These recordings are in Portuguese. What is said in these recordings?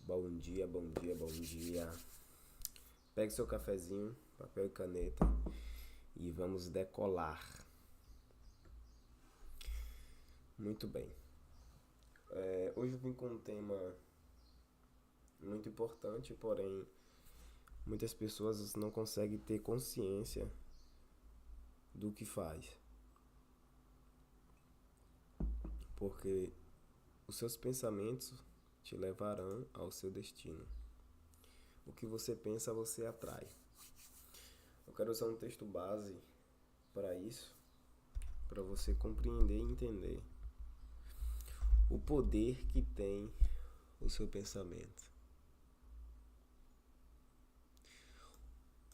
Bom dia, bom dia, bom dia. Pegue seu cafezinho, papel e caneta e vamos decolar. Muito bem. Hoje eu vim com um tema muito importante, porém muitas pessoas não conseguem ter consciência do que faz. Porque os seus pensamentos te levarão ao seu destino. O que você pensa, você atrai. Eu quero usar um texto base para isso, para você compreender e entender o poder que tem o seu pensamento.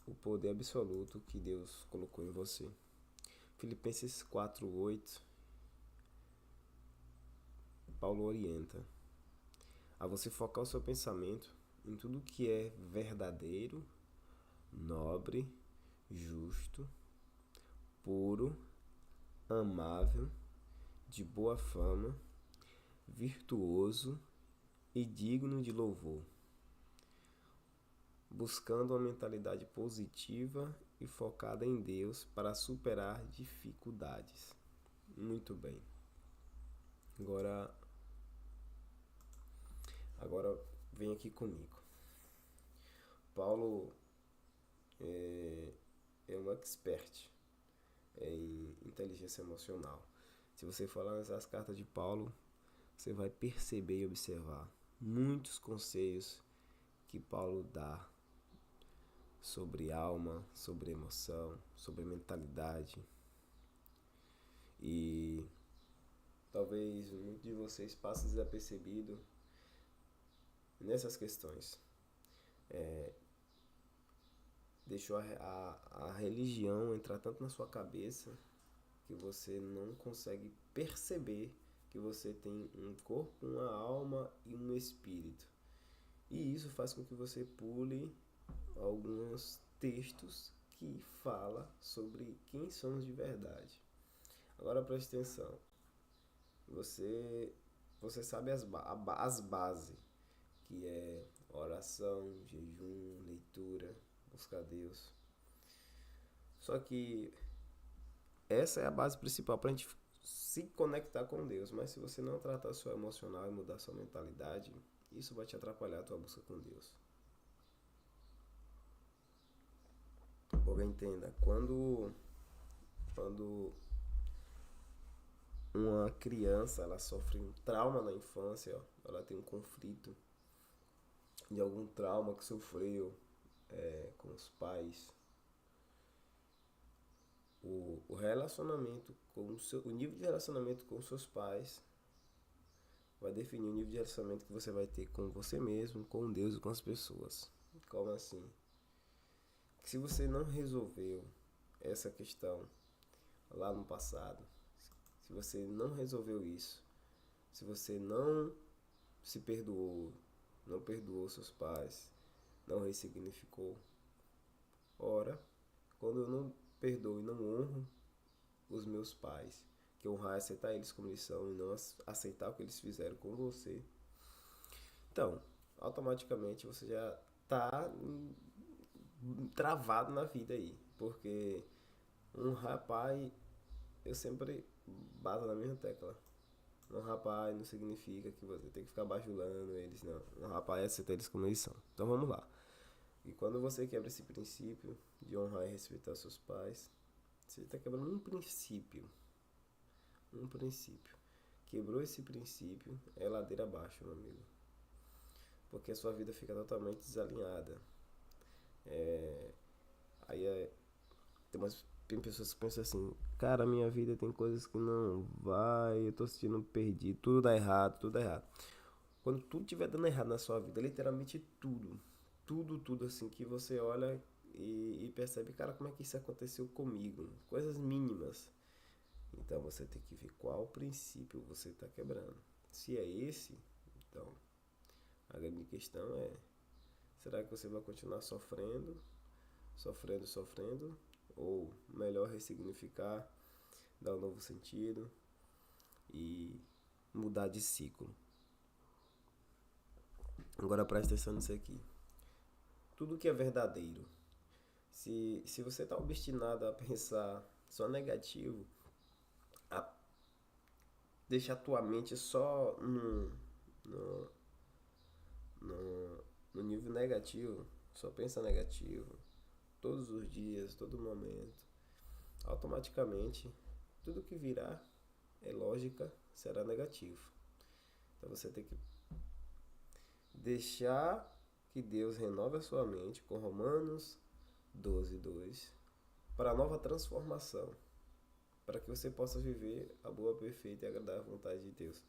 O poder absoluto que Deus colocou em você. Filipenses 4:8, Paulo orienta a você focar o seu pensamento em tudo que é verdadeiro, nobre, justo, puro, amável, de boa fama, virtuoso e digno de louvor, buscando uma mentalidade positiva e focada em Deus para superar dificuldades. Muito bem. Agora vem aqui comigo. Paulo é um expert em inteligência emocional. Se você for lá nas cartas de Paulo, você vai perceber e observar muitos conselhos que Paulo dá sobre alma, sobre emoção, sobre mentalidade. E talvez muitos de vocês passem desapercebido nessas questões. Deixou a religião entrar tanto na sua cabeça que você não consegue perceber que você tem um corpo, uma alma e um espírito. E isso faz com que você pule alguns textos que fala sobre quem somos de verdade. Agora preste atenção. Você sabe as bases, que é oração, jejum, leitura, buscar Deus. Só que essa é a base principal para a gente se conectar com Deus. Mas se você não tratar seu emocional e mudar sua mentalidade, isso vai te atrapalhar a tua busca com Deus. Porque entenda, quando uma criança ela sofre um trauma na infância, ela tem um conflito de algum trauma que sofreu com os pais, o relacionamento o nível de relacionamento com os seus pais vai definir o nível de relacionamento que você vai ter com você mesmo, com Deus e com as pessoas. Como assim? Se você não resolveu essa questão lá no passado, se você não resolveu isso, se você não se perdoou, não perdoou seus pais, não ressignificou, ora, quando eu não perdoo e não honro os meus pais, que honrar é aceitar eles como eles são e não aceitar o que eles fizeram com você, então, automaticamente você já está travado na vida aí, porque honrar pai, eu sempre bato na mesma tecla. Honrar pai não significa que você tem que ficar bajulando eles, não. Honrar pai é aceitar eles como eles são. Então vamos lá. E quando você quebra esse princípio de honrar e respeitar seus pais, você está quebrando um princípio. Um princípio. Quebrou esse princípio, é ladeira abaixo, meu amigo. Porque a sua vida fica totalmente desalinhada. Aí tem pessoas que pensam assim, cara, minha vida tem coisas que não vai, eu tô sentindo perdido, tudo dá errado, tudo dá errado. Quando tudo estiver dando errado na sua vida, literalmente tudo assim, que você olha e percebe, cara, como é que isso aconteceu comigo? Coisas mínimas. Então você tem que ver qual princípio você está quebrando. Se é esse, então a grande questão é, será que você vai continuar sofrendo, ou melhor ressignificar, dar um novo sentido e mudar de ciclo? Agora presta atenção nisso aqui. Tudo que é verdadeiro. Se você está obstinado a pensar só negativo, a deixar tua mente só no, no nível negativo, só pensa negativo, todos os dias, todo momento, automaticamente, tudo que virá é lógica, será negativo. Então você tem que deixar que Deus renove a sua mente com Romanos 12:2 para a nova transformação, para que você possa viver a boa, perfeita e agradável vontade de Deus.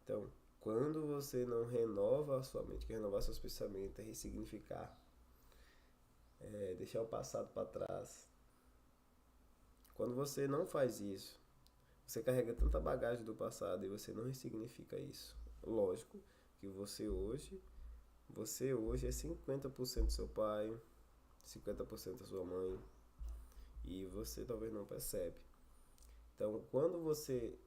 Então, quando você não renova a sua mente, que renovar seus pensamentos é ressignificar, deixar o passado para trás. Quando você não faz isso, você carrega tanta bagagem do passado e você não ressignifica isso. Lógico que você hoje é 50% seu pai, 50% da sua mãe, e você talvez não percebe. Então, quando você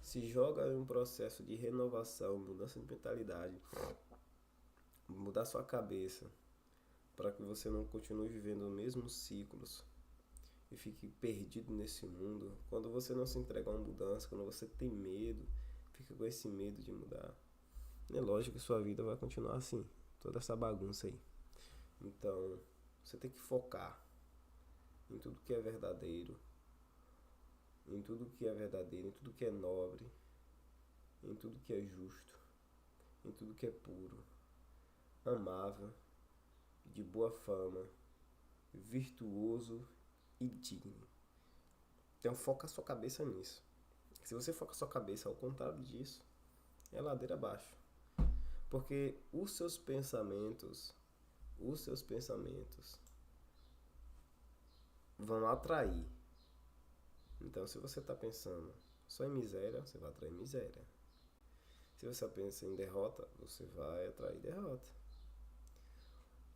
se joga em um processo de renovação, mudança de mentalidade, mudar sua cabeça, para que você não continue vivendo os mesmos ciclos e fique perdido nesse mundo, quando você não se entrega a uma mudança, quando você tem medo, fica com esse medo de mudar, é lógico que sua vida vai continuar assim, toda essa bagunça aí. Então, você tem que focar em tudo que é verdadeiro, em tudo que é verdadeiro, em tudo que é nobre, em tudo que é justo, em tudo que é puro, amável, de boa fama, virtuoso e digno. Então foca a sua cabeça nisso. Se você foca a sua cabeça ao contrário disso, é ladeira abaixo. Porque os seus pensamentos vão atrair. Então se você está pensando só em miséria, você vai atrair miséria. Se você pensa em derrota, você vai atrair derrota.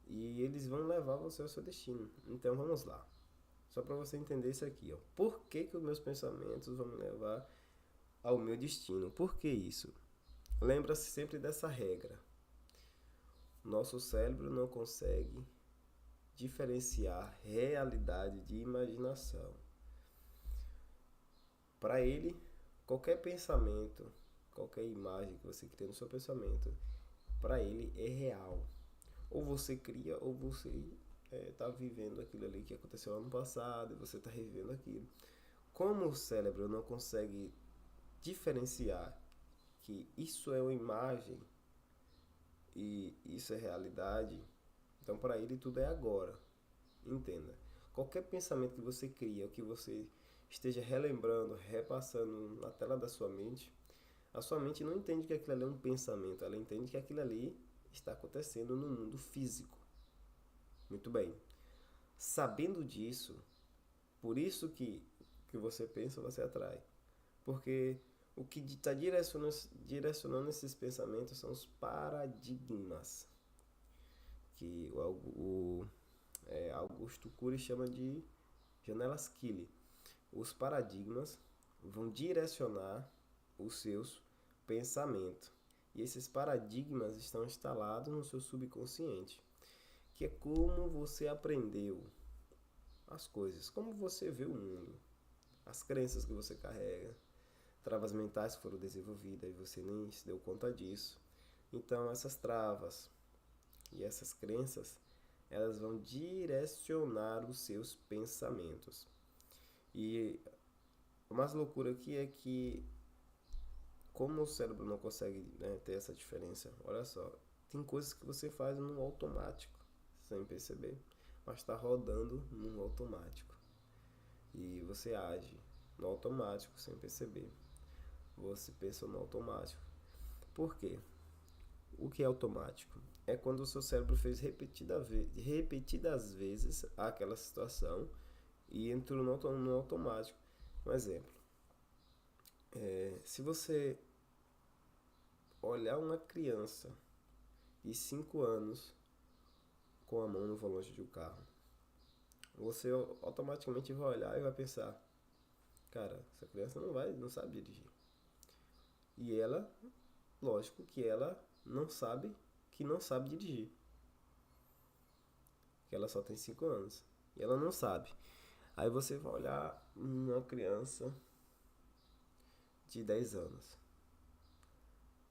E eles vão levar você ao seu destino. Então vamos lá. Só para você entender isso aqui, ó. Por que os meus pensamentos vão me levar ao meu destino? Por que isso? Lembra-se sempre dessa regra. Nosso cérebro não consegue diferenciar realidade de imaginação. Para ele, qualquer pensamento, qualquer imagem que você cria no seu pensamento, para ele é real. Ou você cria, ou você está vivendo aquilo ali que aconteceu ano passado e você está revivendo aquilo. Como o cérebro não consegue diferenciar que isso é uma imagem e isso é realidade, então para ele tudo é agora. Entenda. Qualquer pensamento que você cria, ou que você esteja relembrando, repassando na tela da sua mente, a sua mente não entende que aquilo ali é um pensamento, ela entende que aquilo ali está acontecendo no mundo físico. Muito bem. Sabendo disso, por isso que você pensa, você atrai. Porque o que está direcionando esses pensamentos são os paradigmas, que Augusto Cury chama de janelas Keeler. Os paradigmas vão direcionar os seus pensamentos. E esses paradigmas estão instalados no seu subconsciente, que é como você aprendeu as coisas, como você vê o mundo, as crenças que você carrega, travas mentais que foram desenvolvidas e você nem se deu conta disso. Então essas travas e essas crenças, elas vão direcionar os seus pensamentos. E a mais loucura aqui é que, como o cérebro não consegue, ter essa diferença, olha só, tem coisas que você faz no automático, sem perceber, mas está rodando no automático. E você age no automático, sem perceber. Você pensa no automático. Por quê? O que é automático? É quando o seu cérebro fez repetidas vezes aquela situação e entrou no automático. Um exemplo. Se você olhar uma criança de 5 anos com a mão no volante de um carro, você automaticamente vai olhar e vai pensar, cara, essa criança não sabe dirigir. E ela, lógico que ela não sabe que não sabe dirigir. Que ela só tem 5 anos. E ela não sabe. Aí você vai olhar uma criança de 10 anos.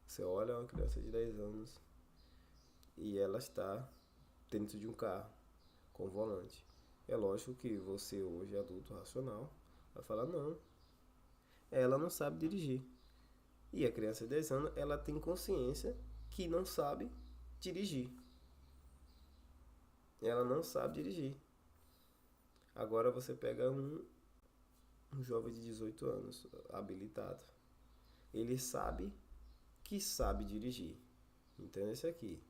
Você olha uma criança de 10 anos e ela está dentro de um carro com volante. É lógico que você hoje, adulto racional, vai falar não. Ela não sabe dirigir. E a criança de 10 anos, ela tem consciência que não sabe dirigir. Ela não sabe dirigir. Agora você pega um jovem de 18 anos, habilitado. Ele sabe que sabe dirigir. Entende isso aqui?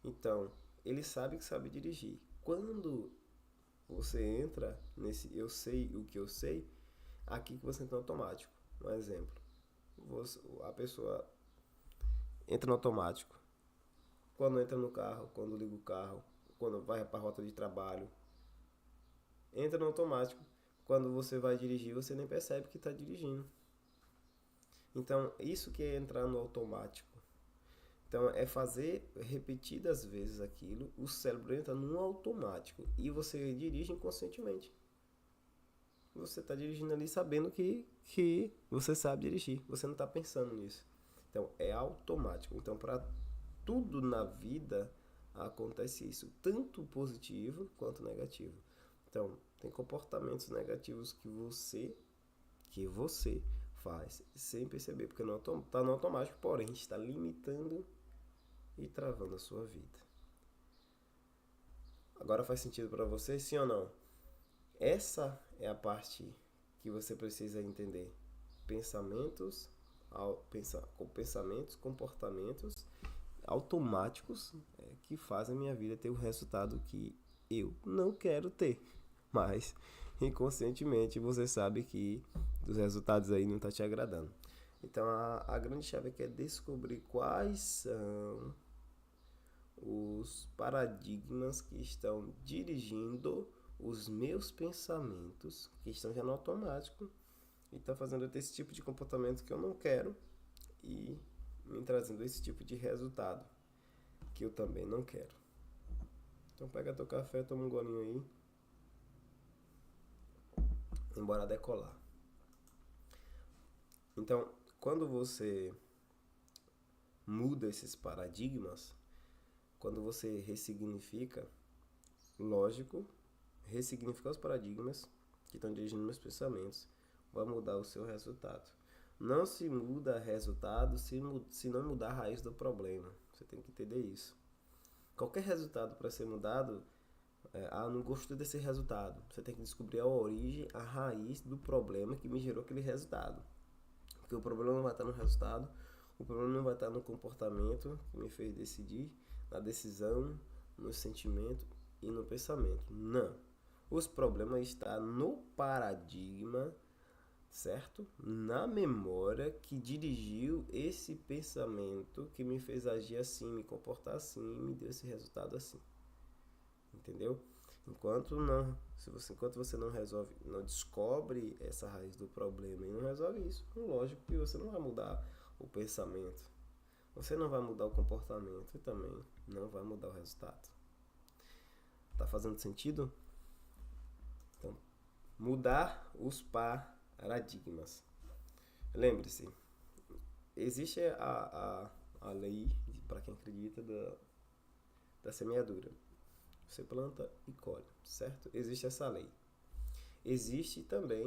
Então, ele sabe que sabe dirigir. Quando você entra nesse eu sei o que eu sei, aqui que você entra no automático. Um exemplo. A pessoa entra no automático. Quando entra no carro, quando liga o carro, quando vai para a rota de trabalho, entra no automático. Quando você vai dirigir, você nem percebe que está dirigindo. Então, isso que é entrar no automático. Então, é fazer repetidas vezes aquilo, o cérebro entra no automático e você dirige inconscientemente. Você está dirigindo ali sabendo que você sabe dirigir, você não está pensando nisso. Então, é automático. Então, para tudo na vida acontece isso, tanto positivo quanto negativo. Então, tem comportamentos negativos que você faz sem perceber, porque não está no automático, porém está limitando e travando a sua vida. Agora faz sentido para você, sim ou não? Essa é a parte que você precisa entender. Pensamentos, comportamentos automáticos que fazem a minha vida ter o resultado que eu não quero ter. Mas inconscientemente você sabe que os resultados aí não estão te agradando. Então a grande chave aqui é descobrir quais são os paradigmas que estão dirigindo os meus pensamentos, que estão já no automático e estão fazendo eu ter esse tipo de comportamento que eu não quero e me trazendo esse tipo de resultado que eu também não quero. Então pega teu café, toma um golinho aí. Embora decolar. Então, quando você muda esses paradigmas, quando você ressignifica, lógico, ressignificar os paradigmas que estão dirigindo meus pensamentos, vai mudar o seu resultado. Não se muda resultado se não mudar a raiz do problema. Você tem que entender isso. Qualquer resultado para ser mudado, não gostei desse resultado. Você tem que descobrir a origem, a raiz do problema que me gerou aquele resultado. Porque o problema não vai estar no resultado, o problema não vai estar no comportamento que me fez decidir, na decisão, no sentimento e no pensamento. Não. Os problemas estão no paradigma, certo? Na memória que dirigiu esse pensamento que me fez agir assim, me comportar assim e me deu esse resultado assim. Entendeu? Enquanto você não resolve, não descobre essa raiz do problema e não resolve isso, lógico que você não vai mudar o pensamento, você não vai mudar o comportamento e também não vai mudar o resultado. Tá fazendo sentido? Então, mudar os paradigmas. Lembre-se, existe a lei, para quem acredita, da semeadura. Você planta e colhe, certo? Existe essa lei. Existe também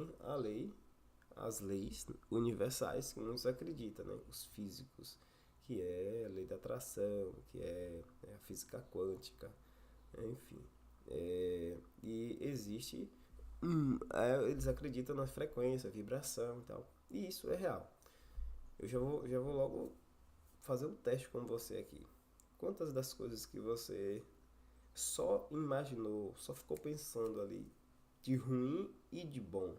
as leis universais que muitos acreditam, né? Os físicos, que é a lei da atração, que é a física quântica, enfim. E existe, eles acreditam na frequência, vibração e tal. E isso é real. Eu já vou logo fazer um teste com você aqui. Quantas das coisas que você só imaginou, só ficou pensando ali de ruim e de bom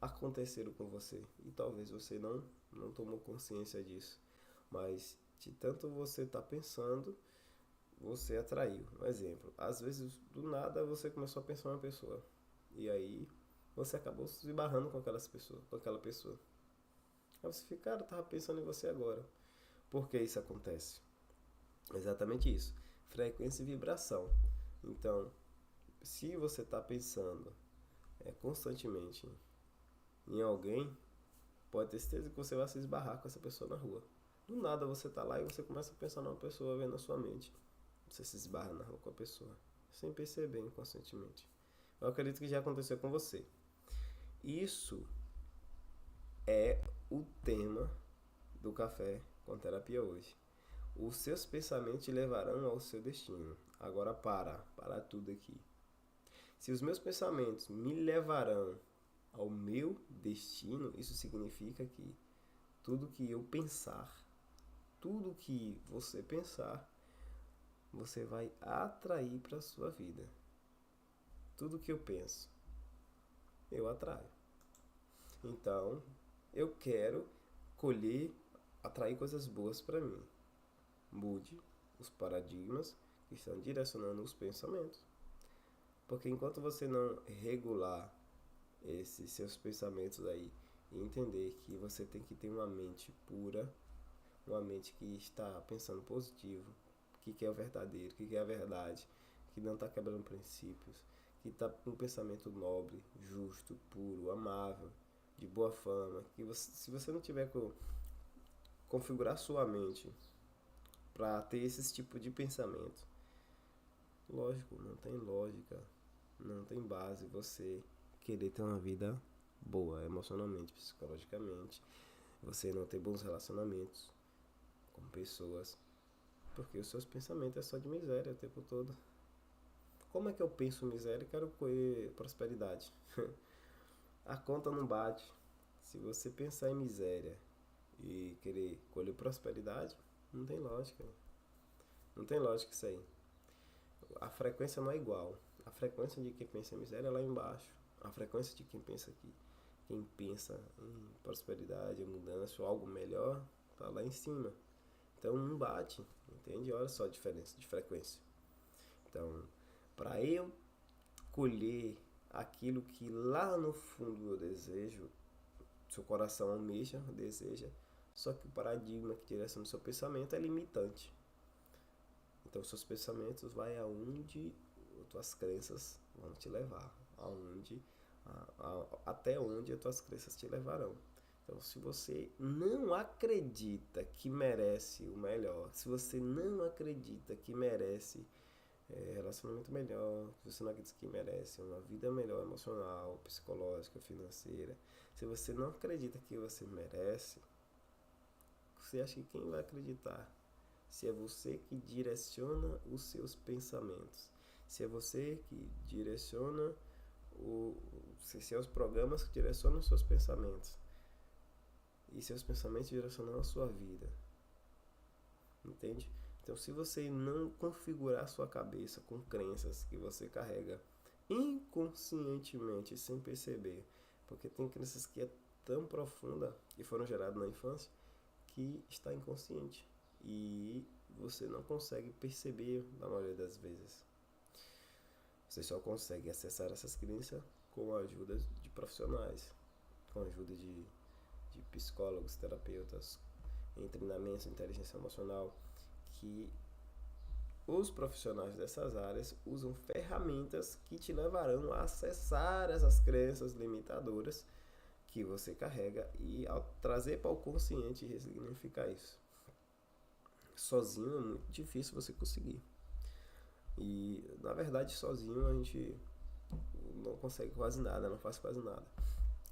aconteceram com você e talvez você não tomou consciência disso, mas de tanto você tá pensando, você atraiu. Um exemplo, às vezes do nada você começou a pensar em uma pessoa e aí você acabou se esbarrando com aquela pessoa. Aí você fica, cara, eu tava pensando em você agora. Por que isso acontece? Exatamente isso. Frequência e vibração. Então, se você está pensando constantemente em alguém, pode ter certeza que você vai se esbarrar com essa pessoa na rua. Do nada você está lá e você começa a pensar numa pessoa, vendo na sua mente. Você se esbarra na rua com a pessoa, sem perceber inconscientemente. Eu acredito que já aconteceu com você. Isso é o tema do Café com Terapia hoje. Os seus pensamentos te levarão ao seu destino. Agora para tudo aqui. Se os meus pensamentos me levarão ao meu destino, isso significa que tudo que eu pensar, tudo que você pensar, você vai atrair para a sua vida. Tudo que eu penso, eu atraio. Então, eu quero atrair coisas boas para mim. Mude os paradigmas que estão direcionando os pensamentos. Porque enquanto você não regular esses seus pensamentos aí e entender que você tem que ter uma mente pura, uma mente que está pensando positivo, que é o verdadeiro, que é a verdade, que não está quebrando princípios, que está com um pensamento nobre, justo, puro, amável, de boa fama, que você, se você não tiver configurar sua mente para ter esse tipo de pensamento, lógico, não tem lógica, não tem base você querer ter uma vida boa, emocionalmente, psicologicamente, você não ter bons relacionamentos com pessoas, porque os seus pensamentos é só de miséria o tempo todo. Como é que eu penso miséria e quero colher prosperidade? A conta não bate. Se você pensar em miséria e querer colher prosperidade, não tem lógica. Não tem lógica isso aí. A frequência não é igual. A frequência de quem pensa em miséria é lá embaixo. A frequência de quem pensa aqui, quem pensa em prosperidade, em mudança ou algo melhor, tá lá em cima. Então não bate, entende? Olha só a diferença de frequência. Então, para eu colher aquilo que lá no fundo eu desejo, seu coração almeja, deseja, só que o paradigma que direciona o seu pensamento é limitante. Então, seus pensamentos vai aonde tuas crenças vão te levar, até onde as tuas crenças te levarão. Então, se você não acredita que merece o melhor, se você não acredita que merece relacionamento melhor, se você não acredita que merece uma vida melhor emocional, psicológica, financeira, se você não acredita que você merece, você acha que quem vai acreditar? Se é você que direciona os seus pensamentos, se é você que direciona se são os programas que direcionam os seus pensamentos e seus pensamentos direcionam a sua vida, entende? Então, se você não configurar a sua cabeça com crenças que você carrega inconscientemente, sem perceber, porque tem crenças que é tão profunda que foram geradas na infância que está inconsciente e você não consegue perceber na maioria das vezes. Você só consegue acessar essas crenças com a ajuda de profissionais, com a ajuda de psicólogos, terapeutas, em treinamentos de inteligência emocional, que os profissionais dessas áreas usam ferramentas que te levarão a acessar essas crenças limitadoras que você carrega e ao trazer para o consciente ressignificar isso. Sozinho é muito difícil você conseguir. E na verdade sozinho a gente não consegue quase nada, não faz quase nada.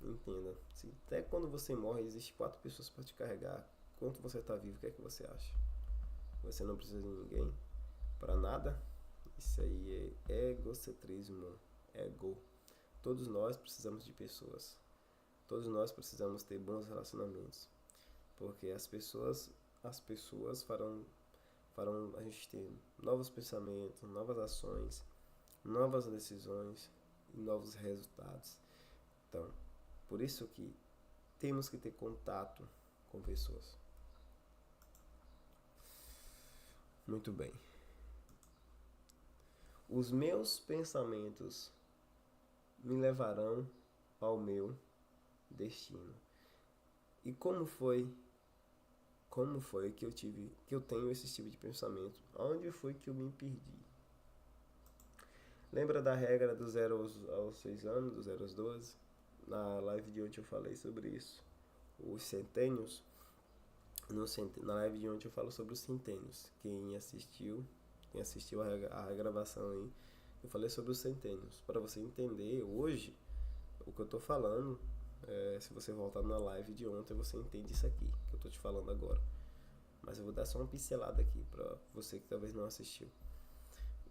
Entenda. Se até quando você morre existe 4 pessoas para te carregar, enquanto você está vivo, o que é que você acha? Você não precisa de ninguém para nada? Isso aí é egocentrismo, ego. Todos nós precisamos de pessoas. Todos nós precisamos ter bons relacionamentos, porque as pessoas farão a gente ter novos pensamentos, novas ações, novas decisões e novos resultados. Então, por isso que temos que ter contato com pessoas. Muito bem. Os meus pensamentos me levarão ao meu destino. E como foi como foi que eu tenho esse tipo de pensamento? Onde foi que eu me perdi? Lembra da regra do 0 aos 6 anos, do 0 aos 12? Na live de ontem eu falei sobre isso. Os centênios. Na live de ontem eu falo sobre os centênios. Quem assistiu a regravação aí, eu falei sobre os centênios. Para você entender hoje o que eu tô falando, se você voltar na live de ontem, você entende isso aqui que eu tô te falando agora. Mas eu vou dar só uma pincelada aqui para você que talvez não assistiu.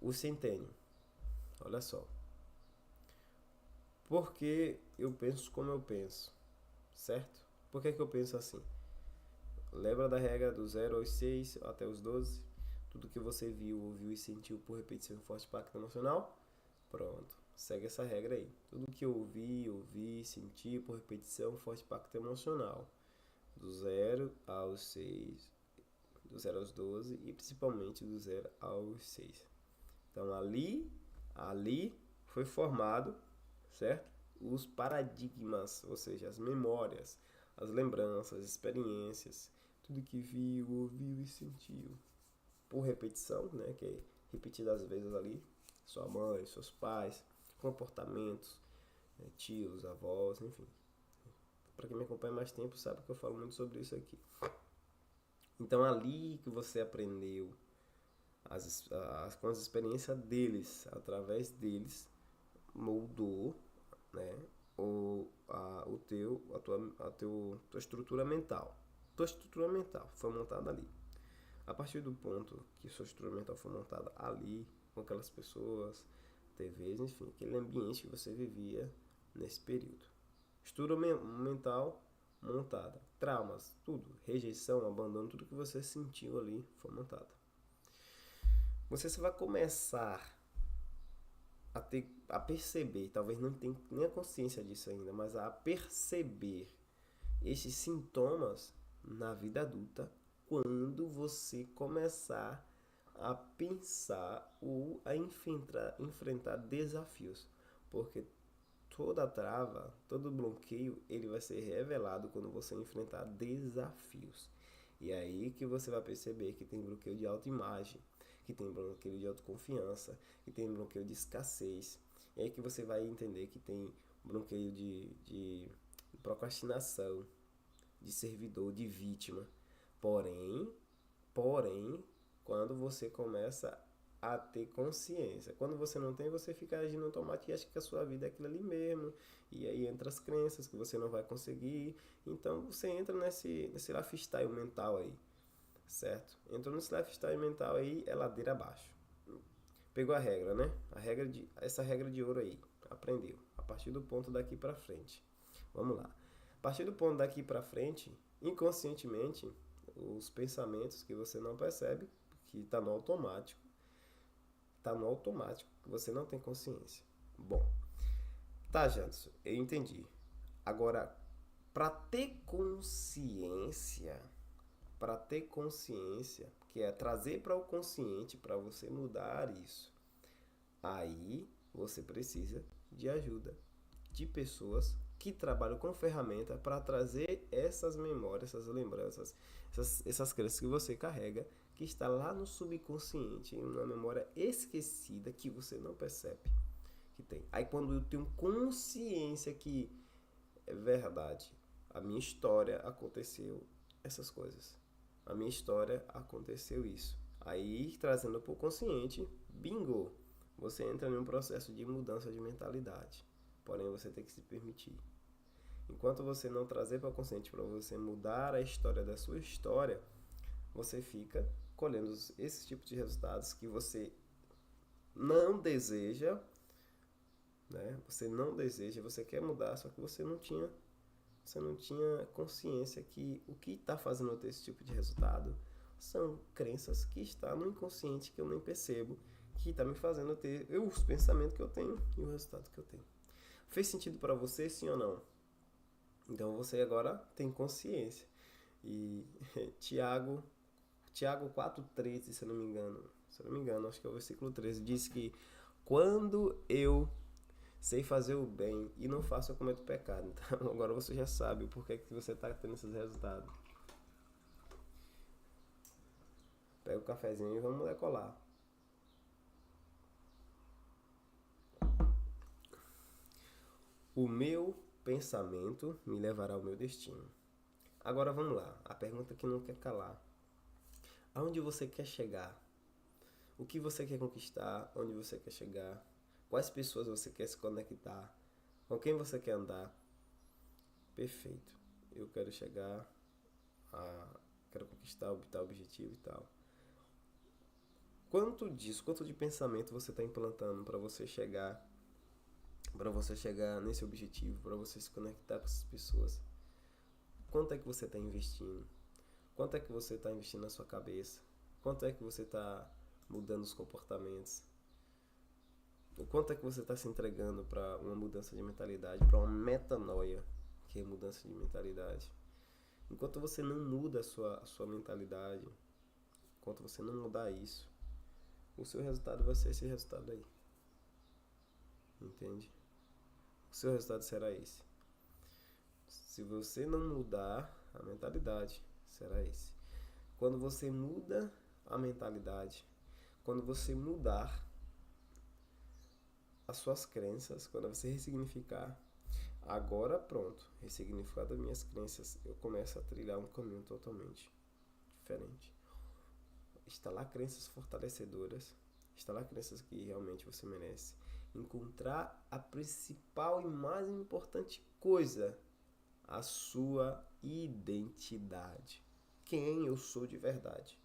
O centênio. Olha só. Por que eu penso como eu penso? Certo? Por que eu penso assim? Lembra da regra do 0 aos 6 até os 12? Tudo que você viu, ouviu e sentiu por repetição e forte impacto emocional? Pronto. Segue essa regra aí. Tudo que eu ouvi, senti por repetição, forte impacto emocional. Do 0 aos 6, do 0 aos 12 e principalmente do 0 aos 6. Então ali foi formado, certo? Os paradigmas, ou seja, as memórias, as lembranças, as experiências, tudo que viu, ouviu e sentiu por repetição, né? Que é repetidas vezes ali, sua mãe, seus pais, comportamentos, tios, avós, enfim. Para quem me acompanha mais tempo sabe que eu falo muito sobre isso aqui. Então ali que você aprendeu com as experiências deles, através deles, moldou, né, tua estrutura mental. Tua estrutura mental foi montada ali. A partir do ponto que sua estrutura mental foi montada ali, com aquelas pessoas, TVs, enfim, aquele ambiente que você vivia nesse período. Estrutura mental montada. Traumas, tudo. Rejeição, abandono, tudo que você sentiu ali foi montado. Você vai começar a perceber, talvez não tenha nem a consciência disso ainda, mas a perceber esses sintomas na vida adulta quando você começar a pensar ou a enfrentar desafios. Porque toda trava, todo bloqueio, ele vai ser revelado quando você enfrentar desafios. E é aí que você vai perceber que tem bloqueio de autoimagem, que tem bloqueio de autoconfiança, que tem bloqueio de escassez. E aí que você vai entender que tem bloqueio de procrastinação, de servidor, de vítima. Porém, quando você começa a ter consciência. Quando você não tem, você fica agindo automático e acha que a sua vida é aquilo ali mesmo. E aí entra as crenças que você não vai conseguir. Então você entra nesse lifestyle mental aí, certo? Entrou nesse lifestyle mental aí, é ladeira abaixo. Pegou a regra, né? Essa regra de ouro aí, aprendeu. A partir do ponto daqui pra frente. Vamos lá. A partir do ponto daqui pra frente, inconscientemente, os pensamentos que você não percebe, que tá no automático, que você não tem consciência. Bom, tá, Jadson, eu entendi. Agora, para ter consciência, que é trazer para o consciente, para você mudar isso, aí você precisa de ajuda de pessoas que trabalham com ferramenta para trazer essas memórias, essas lembranças, essas crenças que você carrega, que está lá no subconsciente, em uma memória esquecida que você não percebe que tem. Aí quando eu tenho consciência que é verdade, a minha história aconteceu essas coisas. A minha história aconteceu isso. Aí trazendo para o consciente, bingo, você entra em um processo de mudança de mentalidade. Porém você tem que se permitir. Enquanto você não trazer para o consciente para você mudar a história da sua história, você fica colhendo esse tipo de resultados que você não deseja, né? Você não deseja, você quer mudar, só que você não tinha consciência que o que está fazendo eu ter esse tipo de resultado são crenças que estão no inconsciente que eu nem percebo, que está me fazendo ter os pensamentos que eu tenho e o resultado que eu tenho. Fez sentido para você, sim ou não? Então você agora tem consciência. E Tiago 4,13, se eu não me engano, acho que é o versículo 13, diz que quando eu sei fazer o bem e não faço, eu cometo pecado. Então agora você já sabe o porquê que você está tendo esses resultados. Pega o cafezinho e vamos decolar. O meu pensamento me levará ao meu destino. Agora vamos lá, a pergunta que não quer calar. Aonde você quer chegar? O que você quer conquistar? Onde você quer chegar? Quais pessoas você quer se conectar? Com quem você quer andar? Perfeito. Eu quero chegar a... Quero conquistar, tal objetivo e tal. Quanto de pensamento você está implantando para você chegar nesse objetivo, para você se conectar com essas pessoas? Quanto é que você está investindo? Quanto é que você está investindo na sua cabeça? Quanto é que você está mudando os comportamentos? O quanto é que você está se entregando para uma mudança de mentalidade, para uma metanoia, que é mudança de mentalidade? Enquanto você não muda a sua mentalidade, enquanto você não mudar isso, o seu resultado vai ser esse resultado aí. Entende? O seu resultado será esse. Se você não mudar a mentalidade, será esse. Quando você muda a mentalidade, quando você mudar as suas crenças, quando você ressignificar, agora pronto, ressignificado as minhas crenças, eu começo a trilhar um caminho totalmente diferente. Instalar crenças fortalecedoras, instalar crenças que realmente você merece, encontrar a principal e mais importante coisa, a sua identidade. Quem eu sou de verdade.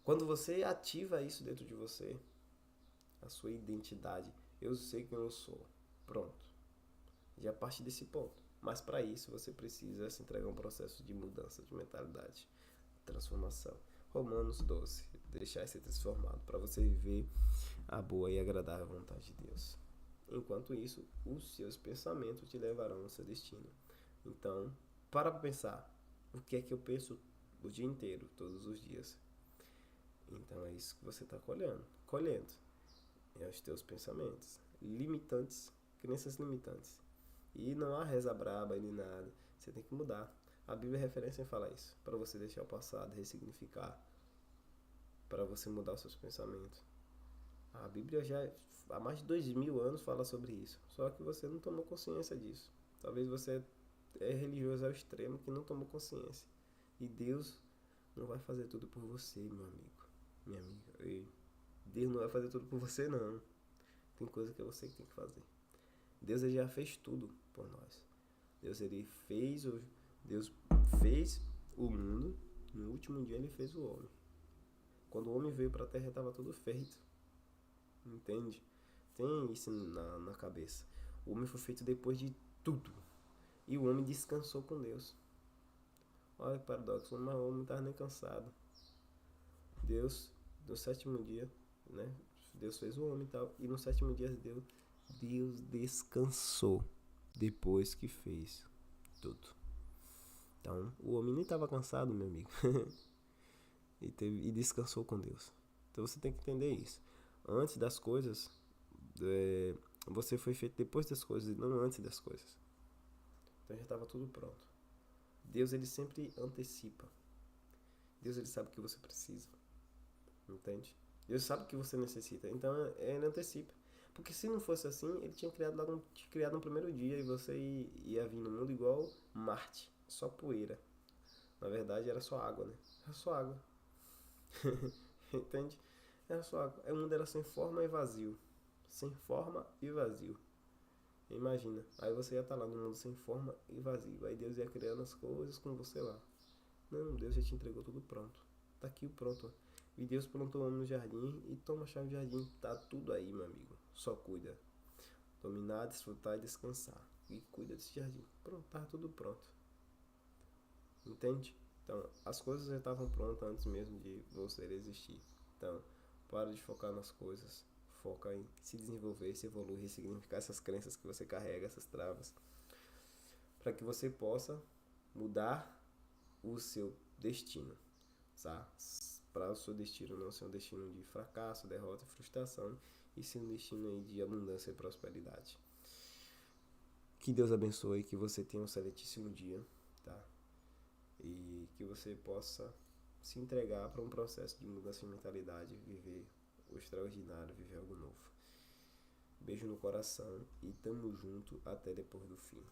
Quando você ativa isso dentro de você, a sua identidade, eu sei quem eu sou. Pronto. Já parte desse ponto. Mas para isso você precisa se entregar a um processo de mudança de mentalidade, transformação. Romanos 12. Deixar ser transformado para você viver a boa e agradável vontade de Deus. Enquanto isso, os seus pensamentos te levarão ao seu destino. Então, para pensar. O que é que eu penso o dia inteiro, todos os dias? Então é isso que você está colhendo. É os teus pensamentos limitantes, crenças limitantes. E não há reza braba nem nada. Você tem que mudar. A Bíblia é referência em falar isso. Para você deixar o passado, ressignificar. Para você mudar os seus pensamentos. A Bíblia já há mais de 2000 anos fala sobre isso. Só que você não tomou consciência disso. Talvez você é religioso ao extremo que não tomou consciência. E Deus não vai fazer tudo por você, meu amigo. Minha amiga. E Deus não vai fazer tudo por você, não. Tem coisa que é você que tem que fazer. Deus ele já fez tudo por nós. Deus fez o mundo. No último dia ele fez o homem. Quando o homem veio para a terra estava tudo feito. Entende? Tem isso na cabeça. O homem foi feito depois de tudo. E o homem descansou com Deus. Olha que paradoxo, mas o homem não estava nem cansado. Deus, no sétimo dia, né? Deus fez o homem e tal. E no sétimo dia Deus descansou depois que fez tudo. Então, o homem nem estava cansado, meu amigo. e descansou com Deus. Então você tem que entender isso. Antes das coisas, você foi feito depois das coisas e não antes das coisas. Então já estava tudo pronto. Deus ele sempre antecipa. Deus ele sabe o que você precisa. Entende? Deus sabe o que você necessita. Então ele antecipa. Porque se não fosse assim, ele tinha criado no primeiro dia e você ia vir no mundo igual Marte. Só poeira. Na verdade era só água, né? Era só água. Entende? Era só água. O mundo era sem forma e vazio. Sem forma e vazio. Imagina. Aí você ia estar lá no mundo sem forma e vazio. Aí Deus ia criando as coisas com você lá. Não, Deus já te entregou tudo pronto. Tá aqui o pronto. E Deus plantou o homem no jardim e toma a chave do jardim. Tá tudo aí, meu amigo. Só cuida. Dominar, desfrutar e descansar. E cuida desse jardim. Pronto, tá tudo pronto. Entende? Então, as coisas já estavam prontas antes mesmo de você existir. Então, para de focar nas coisas. Foca em se desenvolver, se evoluir, ressignificar essas crenças que você carrega, essas travas. Para que você possa mudar o seu destino. Tá? Para o seu destino não ser um destino de fracasso, derrota e frustração, e sim um destino aí de abundância e prosperidade. Que Deus abençoe, que você tenha um excelentíssimo dia, tá? E que você possa se entregar para um processo de mudança de mentalidade, viver o extraordinário, viver algo novo. Beijo no coração e tamo junto até depois do fim.